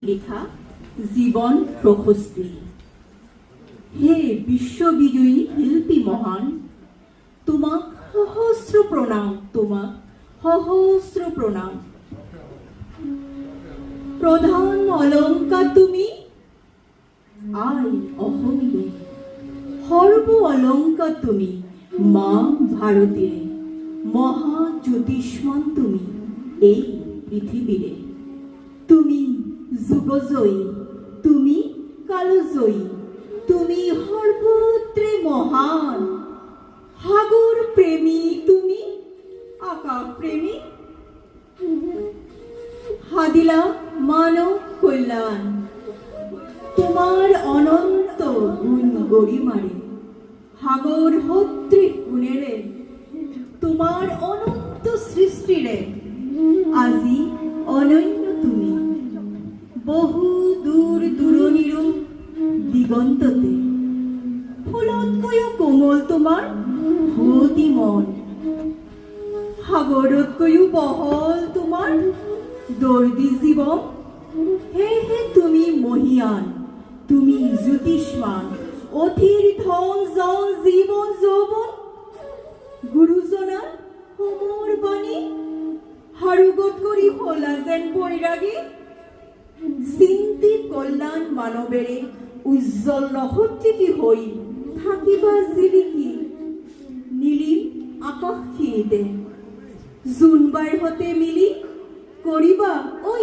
লেখা জীবন প্রশস্তি। হে বিশ্ববিজয়ী শিল্পী মহান, তোমাক সহস্র প্রণাম, তোমাক সহস্র প্রণাম। প্রধান অলঙ্কার তুমি, আই অহমিলে সর্ব অলঙ্কার তুমি, মা ভারতীয় মহা জ্যোতিষ্মান তুমি এই পৃথিবীরে। তুমি যুগজয়ী, তুমি কালজয়ী, তুমি সর্বত্রে মহান। সাগর প্রেমী তুমি, আকাশ প্রেমী, হাদিলা মানব কল্যাণ। তোমার অনন্ত গুণ গরিমারে, সাগর হত্রী গুণেরে, তোমার অনন্ত সৃষ্টিরে আজি অনন্য তুমি। বহু দূর দূৰণিৰ দিগন্ততে ফুলতকৈও কোমল তোমাৰ ভুৱতী মন। সাগৰতকৈও বহল তোমাৰ দৰ্দী জীৱন। সেয়েহে তুমি মহিয়ান, তুমি জ্যোতিষ্মান, অধীৰ ধন জন জীৱন যৌৱন। গুৰুজনাৰ সমৰ বাণী হাৰুগত কৰি হলা যেন পৰিৰাগী। চিন্তি কল্যাণ মানবেৰে উজ্জ্বল নহত্ৰিকী হৈ থাকিবা জিলিকি নীলিম আকাশখিনিতে। জোনবাৰ হতে মিলি কৰিবা ঐ